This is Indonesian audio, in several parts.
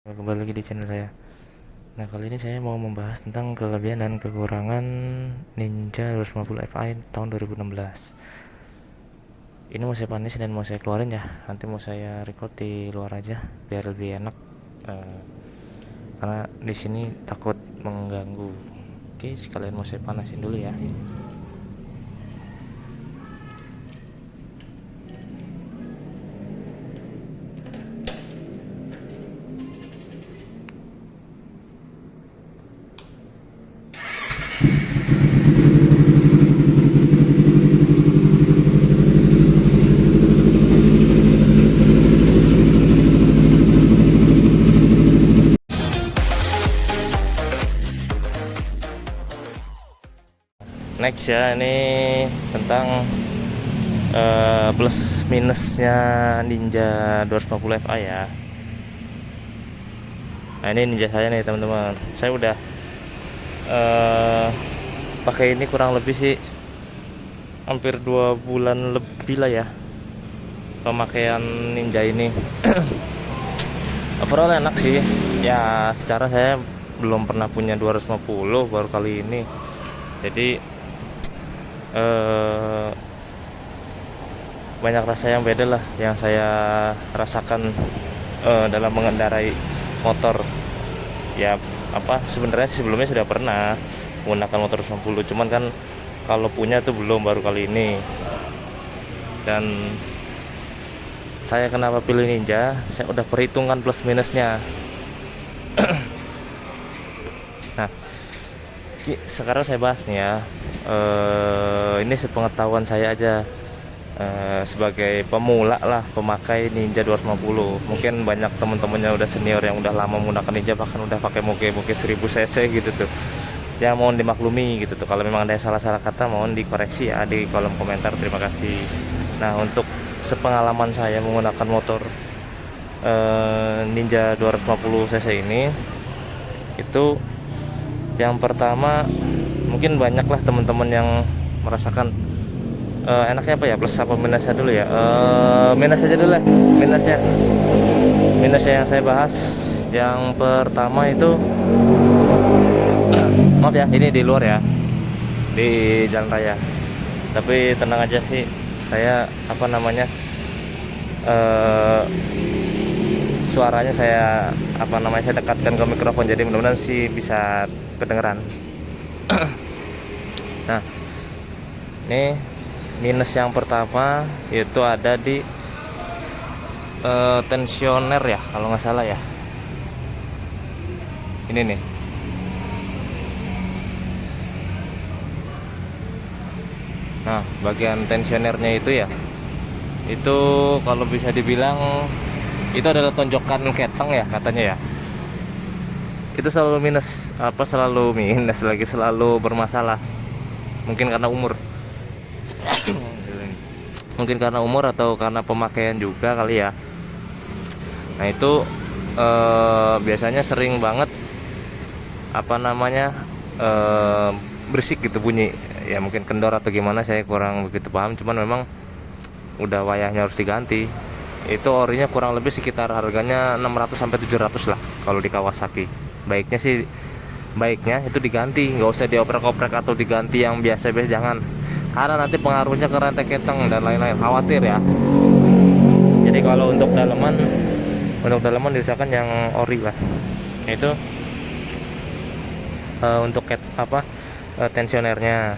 Kembali lagi di channel saya. Nah, kali ini saya mau membahas tentang kelebihan dan kekurangan Ninja 250 Fi tahun 2016. Ini mau saya panis dan mau saya keluarin ya. Nanti mau saya record di luar aja biar lebih enak. Eh, karena di sini takut mengganggu. Oke, sekalian mau saya panasin dulu ya. Next ya, ini tentang plus minusnya Ninja 250 Fi ya. Nah, ini Ninja saya nih teman-teman. Saya udah eh, pakai ini kurang lebih sih hampir 2 bulan lebih lah ya pemakaian Ninja ini. Overall enak sih ya, secara saya belum pernah punya 250, baru kali ini. Jadi eh, banyak rasa yang beda lah yang saya rasakan dalam mengendarai motor ya. Apa sebenarnya sebelumnya sudah pernah menggunakan motor 250, cuman kan kalau punya tuh belum, baru kali ini. Dan saya kenapa pilih Ninja, saya udah perhitungan plus minusnya. Nah, sekarang saya bahas nih ya. Ini sepengetahuan saya aja, sebagai pemula lah pemakai Ninja 250. Mungkin banyak teman-temannya udah senior yang udah lama menggunakan Ninja, bahkan udah pakai moge-moge 1000 cc gitu tuh. Ya mohon dimaklumi gitu tuh, kalau memang ada salah-salah kata mohon dikoreksi ya di kolom komentar, terima kasih. Nah, untuk sepengalaman saya menggunakan motor Ninja 250 cc ini, itu yang pertama, mungkin banyak lah teman-teman yang merasakan enaknya apa ya, plus apa minusnya dulu ya. Minus aja dulu lah. Minusnya yang saya bahas, yang pertama itu maaf ya, ini di luar ya, di jalan raya, tapi tenang aja sih, saya apa namanya, eh, suaranya saya apa namanya, saya dekatkan ke mikrofon, jadi mudah-mudahan sih bisa kedengeran. Nah, ini minus yang pertama itu ada di tensioner ya, kalau nggak salah ya, ini nih. Nah, bagian tensionernya itu ya, itu kalau bisa dibilang itu adalah tonjokan keteng ya katanya ya. Itu selalu minus, apa selalu minus lagi, selalu bermasalah. Mungkin karena umur. Mungkin karena umur atau karena pemakaian juga kali ya. Nah, itu biasanya sering banget apa namanya, berisik gitu bunyi. Ya mungkin kendor atau gimana, saya kurang begitu paham, cuman memang udah wayahnya harus diganti. Itu orinya kurang lebih sekitar harganya 600 sampai 700 lah kalau di Kawasaki. Baiknya itu diganti, nggak usah dioprek-oprek atau diganti yang biasa-biasa, jangan, karena nanti pengaruhnya ke rantai keteng dan lain-lain, khawatir ya. Jadi kalau untuk dalaman diusahakan yang ori lah. Itu untuk tensionernya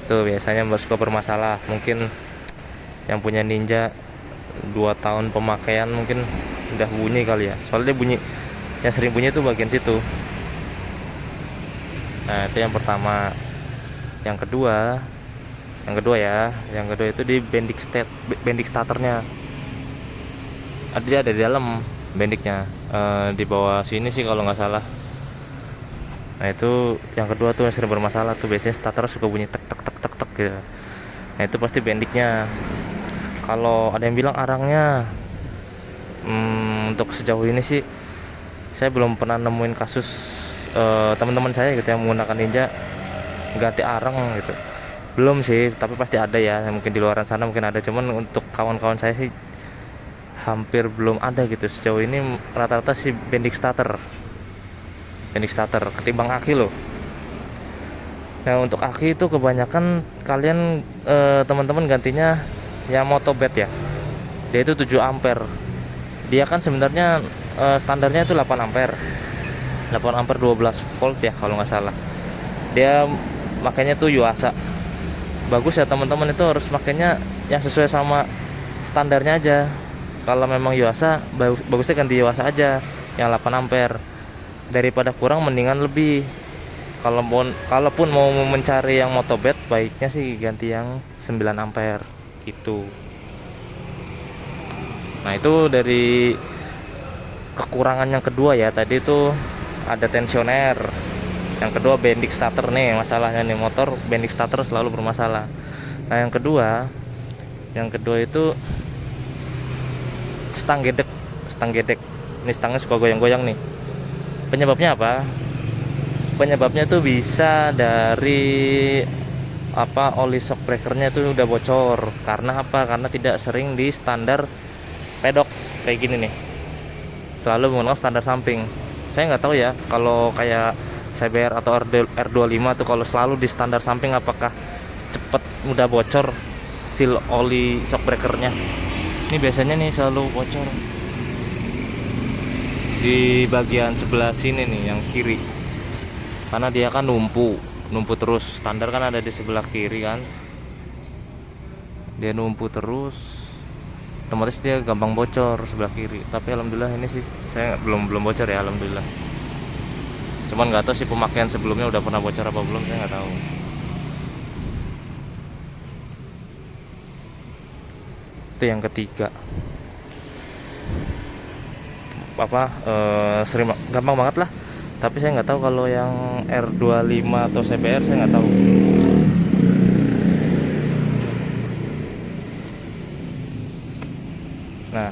tuh biasanya suka bermasalah. Mungkin yang punya Ninja 2 tahun pemakaian mungkin udah bunyi kali ya, soalnya bunyi, yang sering bunyi tuh bagian situ. Nah, itu yang pertama. Yang kedua itu di bendik starternya. Ada di dalam bendiknya, di bawah sini sih kalau nggak salah. Nah, itu yang kedua tuh yang sering bermasalah tuh, biasanya starter suka bunyi tek tek tek tek tek gitu. Nah, itu pasti bendiknya. Kalau ada yang bilang arangnya, untuk sejauh ini sih saya belum pernah nemuin kasus teman-teman saya gitu yang menggunakan Ninja ganti arang gitu. Belum sih, tapi pasti ada ya, mungkin di luaran sana mungkin ada, cuman untuk kawan-kawan saya sih hampir belum ada gitu sejauh ini. Rata-rata si bendix starter ketimbang aki loh. Nah untuk aki itu kebanyakan kalian teman-teman gantinya yang motobed ya, dia itu 7 ampere. Dia kan sebenarnya standarnya itu 8 ampere 12 volt ya kalau nggak salah. Dia makanya tuh Yuasa bagus ya teman-teman, itu harus makanya yang sesuai sama standarnya aja. Kalau memang Yuasa bagusnya ganti Yuasa aja yang 8 ampere, daripada kurang mendingan lebih. Kalaupun mau mencari yang motobed, baiknya sih ganti yang 9 ampere gitu. Nah itu dari kekurangan yang kedua ya, tadi itu ada tensioner. Yang kedua bendix starter nih masalahnya nih, motor bendix starter selalu bermasalah. Nah yang kedua itu stang gedek. Ini stangnya suka goyang-goyang nih. Penyebabnya apa? Penyebabnya tuh bisa dari oli shock breakernya itu udah bocor. Karena apa? Karena tidak sering di standar pedok kayak gini nih, selalu menggunakan standar samping. Saya nggak tahu ya kalau kayak CBR atau R25 tuh kalau selalu di standar samping apakah cepet mudah bocor seal oli shock breakernya. Ini biasanya nih selalu bocor di bagian sebelah sini nih yang kiri, karena dia kan numpu terus. Standar kan ada di sebelah kiri kan, dia numpu terus, otomatis dia gampang bocor sebelah kiri. Tapi alhamdulillah ini sih saya belum bocor ya, alhamdulillah. Cuman nggak tahu sih pemakaian sebelumnya udah pernah bocor apa belum, saya nggak tahu. Itu yang ketiga. Sering gampang banget lah. Tapi saya nggak tahu kalau yang R25 atau CBR, saya nggak tahu. Nah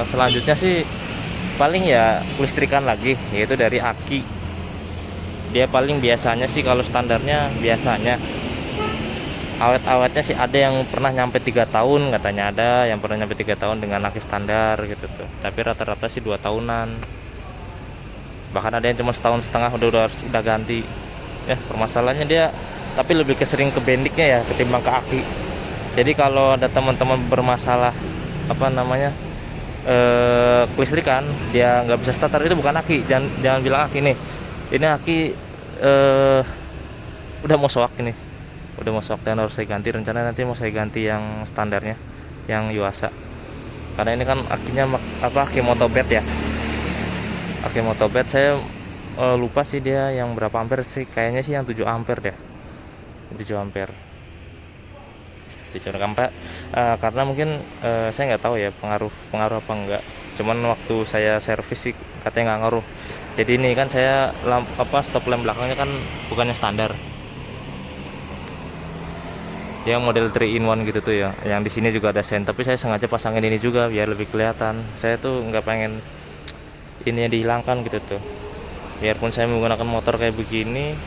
selanjutnya sih paling ya listrikan lagi, yaitu dari aki. Dia paling biasanya sih kalau standarnya biasanya awet-awetnya sih ada yang pernah nyampe 3 tahun, katanya ada yang pernah nyampe 3 tahun dengan aki standar gitu tuh. Tapi rata-rata sih 2 tahunan, bahkan ada yang cuma setahun setengah udah ganti ya. Permasalahannya dia tapi lebih kesering ke bendiknya ya ketimbang ke aki. Jadi kalau ada teman-teman bermasalah kelistrikan, dia nggak bisa starter, itu bukan aki. Jangan bilang aki nih, ini aki udah mau soak dan harus saya ganti. Rencana nanti mau saya ganti yang standarnya, yang Yuasa, karena ini kan akinya aki motobed ya. Aki motobed saya lupa sih dia yang berapa ampere sih, kayaknya sih yang 7 ampere deh, 7 ampere. Karena mungkin saya nggak tahu ya pengaruh apa enggak. Cuman waktu saya servis sih katanya nggak ngaruh. Jadi ini kan saya stop lamp belakangnya kan bukannya standar, dia model 3-in-1 gitu tuh ya. Yang di sini juga ada sen, tapi saya sengaja pasangin ini juga biar lebih kelihatan. Saya tuh nggak pengen ininya dihilangkan gitu tuh. Biarpun saya menggunakan motor kayak begini,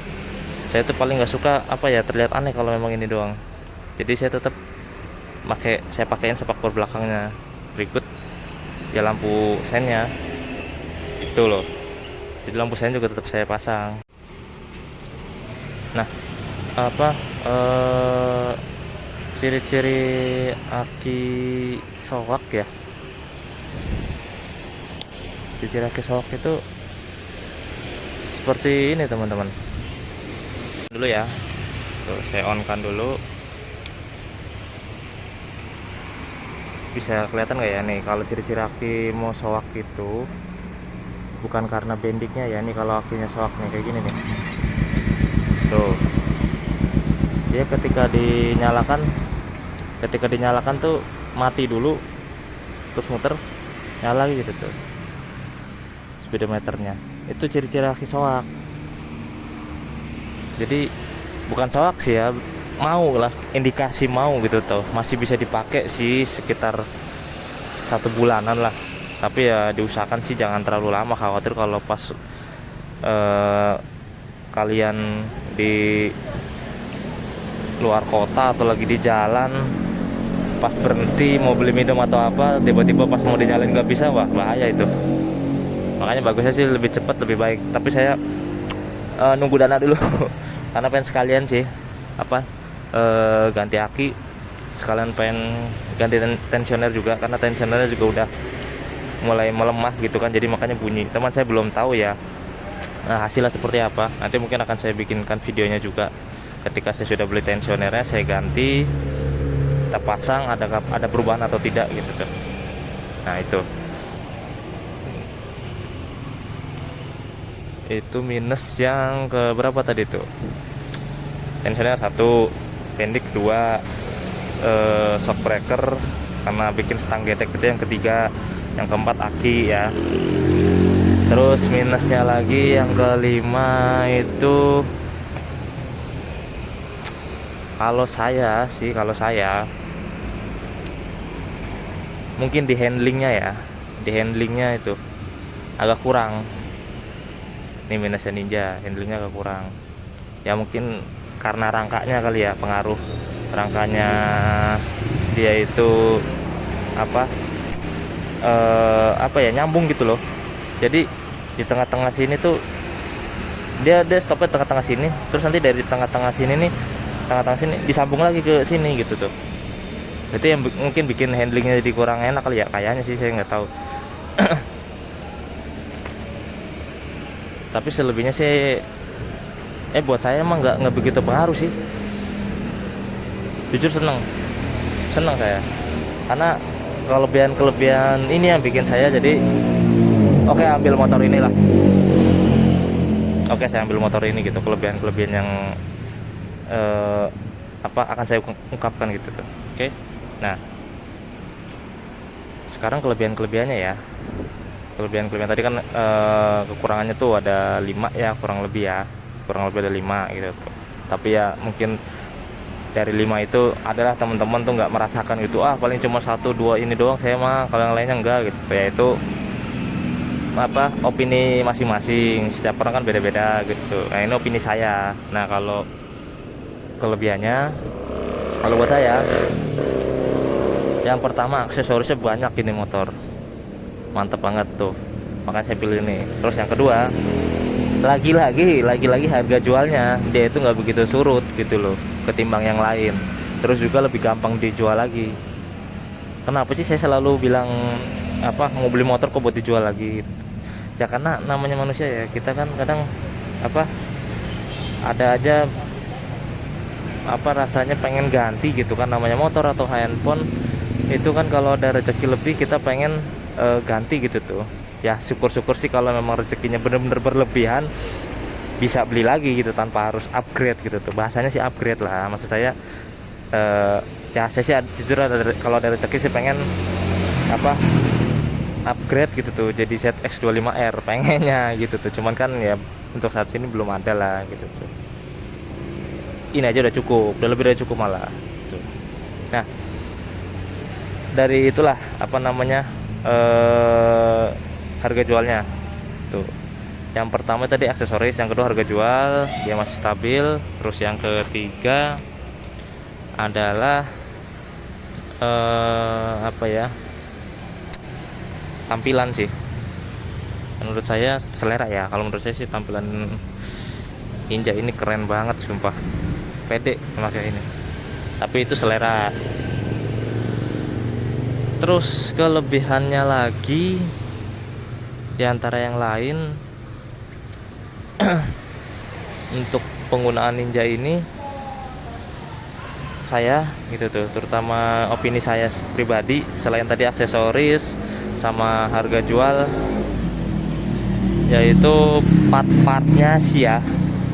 saya tuh paling nggak suka terlihat aneh kalau memang ini doang. Jadi saya tetap pakaiin sepak bor belakangnya, berikut ya lampu sennya itu loh. Jadi lampu sen juga tetap saya pasang. Nah ciri-ciri aki soak ya, ciri-ciri aki soak itu seperti ini teman-teman. Dulu ya, tuh saya on kan dulu. Bisa kelihatan nggak ya nih kalau ciri-ciri aki mau soak itu bukan karena bendiknya ya. Nih kalau akinya soak nih kayak gini nih, tuh dia ketika dinyalakan tuh mati dulu, terus muter nyala lagi gitu tuh speedometernya. Itu ciri-ciri aki soak. Jadi bukan soak sih ya, mau lah, indikasi mau gitu tuh. Masih bisa dipakai sih sekitar 1 bulanan lah, tapi ya diusahakan sih jangan terlalu lama. Khawatir kalau pas kalian di luar kota atau lagi di jalan pas berhenti mau beli minum atau apa, tiba-tiba pas mau dinyalain nggak bisa, wah bahaya itu. Makanya bagusnya sih lebih cepat lebih baik, tapi saya nunggu dana dulu karena pengen sekalian sih apa ganti aki, sekalian pengen ganti tensioner juga, karena tensionernya juga udah mulai melemah gitu kan, jadi makanya bunyi. Cuman saya belum tahu ya hasilnya seperti apa. Nanti mungkin akan saya bikinkan videonya juga ketika saya sudah beli tensionernya, saya ganti, kita pasang, ada perubahan atau tidak gitu tuh. Nah itu minus yang ke berapa tadi tuh? Tensioner 1, pendek 2, shock breaker karena bikin stang gedek itu yang ketiga, yang keempat aki ya. Terus minusnya lagi yang kelima itu kalau saya mungkin di handlingnya itu agak kurang. Ini minusnya Ninja, handlingnya agak kurang ya, mungkin karena rangkanya kali ya, pengaruh rangkanya dia itu apa ya, nyambung gitu loh. Jadi di tengah-tengah sini tuh dia stopnya tengah-tengah sini, terus nanti dari tengah-tengah sini disambung lagi ke sini gitu tuh. Itu yang mungkin bikin handlingnya jadi kurang enak kali ya, kayaknya sih, saya nggak tahu. Tapi selebihnya sih buat saya emang nggak begitu pengaruh sih, jujur seneng saya, karena kelebihan ini yang bikin saya jadi oke, ambil motor inilah. Oke, saya ambil motor ini gitu, kelebihan yang akan saya ungkapkan gitu tuh. Oke. Nah, sekarang kelebihannya ya. Kelebihan tadi kan kekurangannya tuh ada 5 ya, kurang lebih ada 5 gitu tuh. Tapi ya mungkin dari 5 itu adalah teman-teman tuh nggak merasakan gitu, paling cuma 1-2 ini doang saya mah, kalau yang lainnya enggak gitu ya. Itu opini masing-masing, setiap orang kan beda-beda gitu. Nah, ini opini saya. Nah, kalau kelebihannya, kalau buat saya yang pertama, aksesorisnya banyak ini motor, mantep banget tuh, makanya saya pilih ini. Terus yang kedua, lagi-lagi harga jualnya dia itu nggak begitu surut gitu loh ketimbang yang lain. Terus juga lebih gampang dijual lagi. Kenapa sih saya selalu bilang mau beli motor kok buat dijual lagi gitu? Ya karena namanya manusia ya, kita kan kadang ada aja rasanya pengen ganti gitu kan. Namanya motor atau handphone itu kan, kalau ada rezeki lebih kita pengen ganti gitu tuh ya. Syukur-syukur sih kalau memang rezekinya bener-bener berlebihan, bisa beli lagi gitu tanpa harus upgrade gitu tuh. Bahasanya sih upgrade lah, maksud saya ya saya sih jujur kalau ada rezeki sih pengen upgrade gitu tuh, jadi ZX25R pengennya gitu tuh. Cuman kan ya untuk saat ini belum ada lah gitu tuh. Ini aja udah cukup, udah lebih dari cukup malah gitu. Nah, dari itulah harga jualnya tuh. Yang pertama tadi aksesoris, yang kedua harga jual dia masih stabil. Terus yang ketiga adalah tampilan sih. Menurut saya selera ya. Kalau menurut saya sih tampilan Ninja ini keren banget sumpah. Pede memakai ini. Tapi itu selera. Terus kelebihannya lagi diantara yang lain untuk penggunaan Ninja ini, saya gitu tuh, terutama opini saya pribadi, selain tadi aksesoris sama harga jual, yaitu part-partnya sih ya,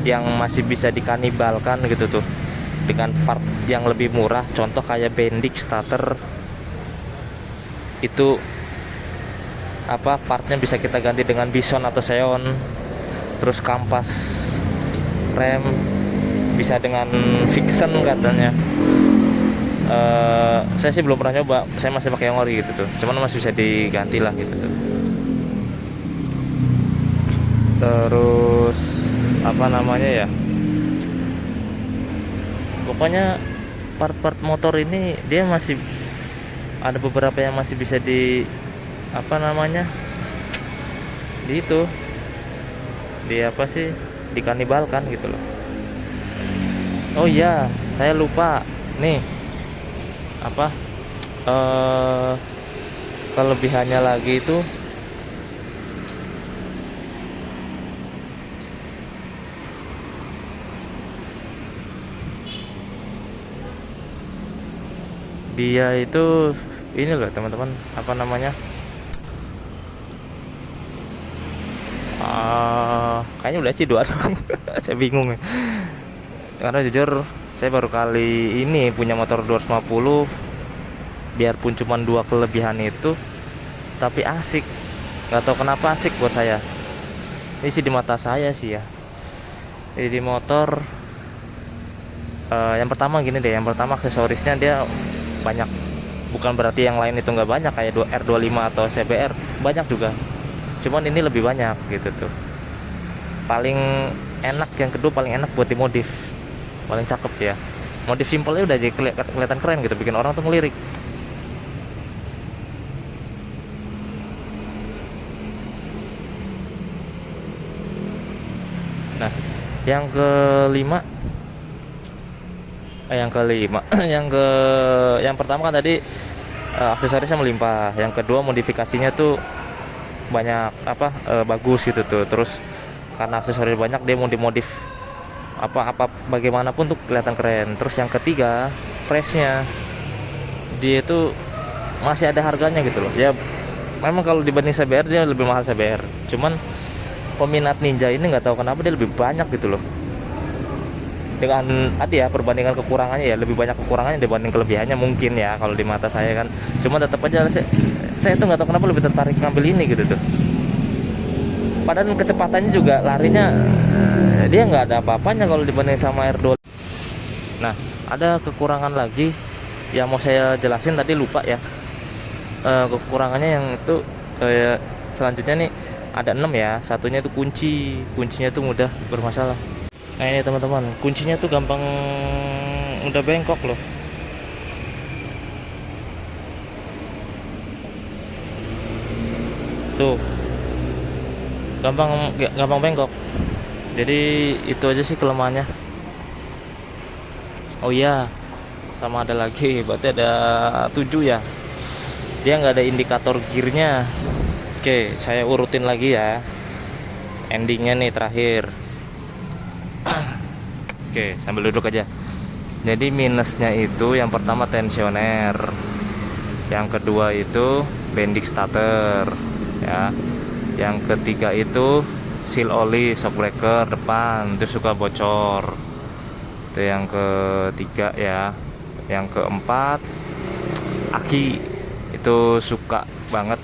yang masih bisa dikanibalkan gitu tuh dengan part yang lebih murah. Contoh kayak bendik starter itu partnya bisa kita ganti dengan Bison atau Xeon. Terus kampas rem bisa dengan Vixen katanya. Saya sih belum pernah nyoba, saya masih pakai yang ori gitu tuh, cuman masih bisa diganti lah gitu tuh. Terus ya, pokoknya part-part motor ini dia masih ada beberapa yang masih bisa di apa namanya, di itu, di apa sih, dikanibalkan gitu loh. Oh iya, saya lupa nih apa, eh kelebihannya lagi itu dia itu ini loh teman-teman, apa namanya, kayaknya udah sih dua doang. Saya bingung ya. Karena jujur saya baru kali ini punya motor 250, biarpun cuma dua kelebihan itu tapi asik. Nggak tahu kenapa asik buat saya. Ini sih di mata saya sih ya. Jadi di motor, yang pertama gini deh, yang pertama aksesorisnya dia banyak. Bukan berarti yang lain itu nggak banyak, kayak R25 atau CBR banyak juga. Cuman ini lebih banyak gitu tuh. Paling enak, yang kedua paling enak buat dimodif, paling cakep ya. Modif simpelnya udah jadi kelihatan keren gitu, bikin orang tuh ngelirik. Nah, yang kelima, yang pertama kan tadi, aksesorisnya melimpah. Yang kedua modifikasinya tuh banyak apa, bagus gitu tuh. Terus karena aksesoris banyak, dia mau dimodif apa bagaimanapun tuh kelihatan keren. Terus yang ketiga, price-nya dia itu masih ada harganya gitu loh ya. Memang kalau dibanding CBR dia lebih mahal CBR, cuman peminat Ninja ini nggak tahu kenapa dia lebih banyak gitu loh. Dengan tadi ya, perbandingan kekurangannya ya, lebih banyak kekurangannya dibanding kelebihannya mungkin ya kalau di mata saya kan. Cuma tetap aja saya tuh nggak tahu kenapa lebih tertarik ngambil ini gitu tuh. Padahal kecepatannya juga, larinya dia nggak ada apa-apanya kalau dibanding sama R2. Nah, ada kekurangan lagi yang mau saya jelasin, tadi lupa ya. Kekurangannya yang itu, selanjutnya nih ada 6 ya. Satunya itu kuncinya tuh mudah bermasalah. Nah ini teman-teman, kuncinya tuh gampang udah bengkok loh. Tuh, gampang bengkok. Jadi itu aja sih kelemahannya. Oh iya, sama ada lagi, berarti ada 7 ya. Dia nggak ada indikator gearnya. Oke, saya urutin lagi ya. Endingnya nih terakhir. Oke, sambil duduk aja. Jadi minusnya itu yang pertama tensioner, yang kedua itu bendix starter ya, yang ketiga itu seal oli shock breaker depan itu suka bocor, itu yang ketiga ya. Yang keempat, aki itu suka banget,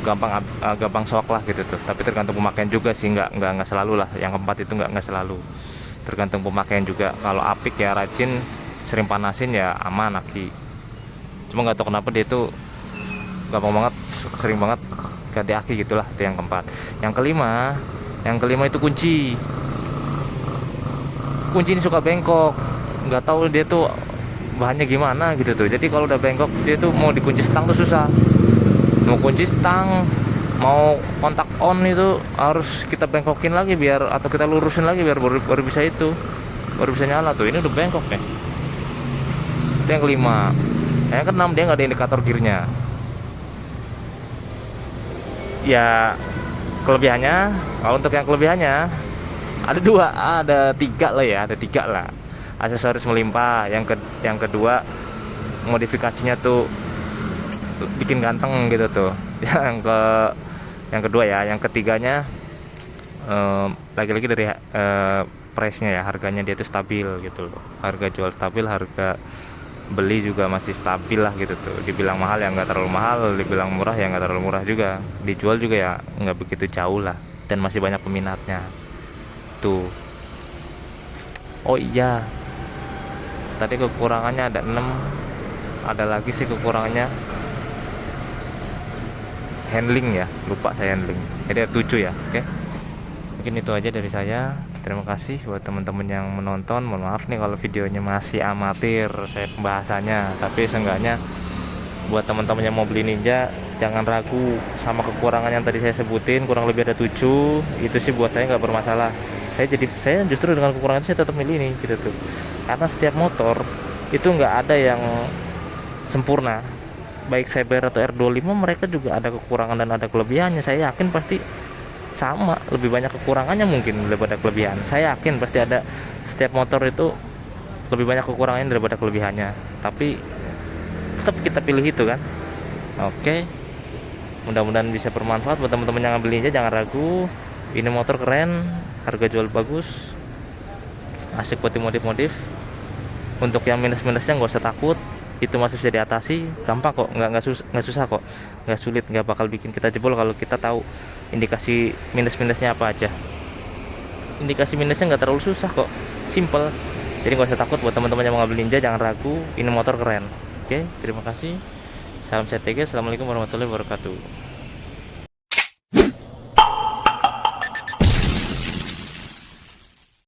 gampang shock lah gitu tuh. Tapi tergantung pemakaian juga sih, nggak selalu lah. Yang keempat itu nggak selalu, tergantung pemakaian juga. Kalau apik ya rajin, sering panasin ya aman aki. Cuma nggak tahu kenapa dia itu gampang banget, sering banget ganti aki gitulah. Itu yang keempat. Yang kelima itu kunci ini suka bengkok, nggak tahu dia tuh bahannya gimana gitu tuh. Jadi kalau udah bengkok, dia tuh mau dikunci stang tuh susah. Mau kunci stang, mau kontak on itu harus kita bengkokin lagi atau kita lurusin lagi biar baru bisa nyala tuh. Ini udah bengkok nih. Itu yang kelima. Yang keenam, dia nggak ada indikator gearnya ya. Kelebihannya, kalau untuk yang kelebihannya ada tiga lah. Aksesoris melimpah. Yang kedua, modifikasinya tuh bikin ganteng gitu tuh. Yang kedua ya. Yang ketiganya, lagi-lagi dari price-nya ya, harganya dia tuh stabil gitu loh. Harga jual stabil, harga beli juga masih stabil lah gitu tuh. Dibilang mahal ya nggak terlalu mahal, dibilang murah ya nggak terlalu murah juga. Dijual juga ya nggak begitu jauh lah, dan masih banyak peminatnya tuh. Oh iya, tadi kekurangannya ada 6. Ada lagi sih kekurangannya, handling ya, lupa saya handling. Jadi ada 7 ya. Oke, mungkin itu aja dari saya. Terima kasih buat teman-teman yang menonton. Mohon maaf nih kalau videonya masih amatir saya pembahasannya, tapi seenggaknya buat teman-teman yang mau beli Ninja, jangan ragu sama kekurangan yang tadi saya sebutin, kurang lebih ada 7. Itu sih buat saya nggak bermasalah. Saya justru dengan kekurangan saya tetap milih ini gitu tuh, karena setiap motor itu nggak ada yang sempurna. Baik Cyber atau R25 mereka juga ada kekurangan dan ada kelebihannya. Saya yakin pasti sama, lebih banyak kekurangannya mungkin daripada kelebihan. Saya yakin pasti ada, setiap motor itu lebih banyak kekurangannya daripada kelebihannya, tapi tetap kita pilih itu kan. Oke, mudah-mudahan bisa bermanfaat buat teman-teman yang ngambil Ninja. Jangan ragu, ini motor keren, harga jual bagus, asik buat dimodif-modif. Untuk yang minus-minusnya nggak usah takut, itu masih bisa diatasi, gampang kok, nggak susah kok, nggak sulit, nggak bakal bikin kita jebol kalau kita tahu indikasi minus-minusnya apa aja. Indikasi minusnya nggak terlalu susah kok, simple. Jadi nggak usah takut buat teman-teman yang mau ngambil Ninja, jangan ragu, ini motor keren. Oke, terima kasih. Salam CTG, assalamualaikum warahmatullahi wabarakatuh.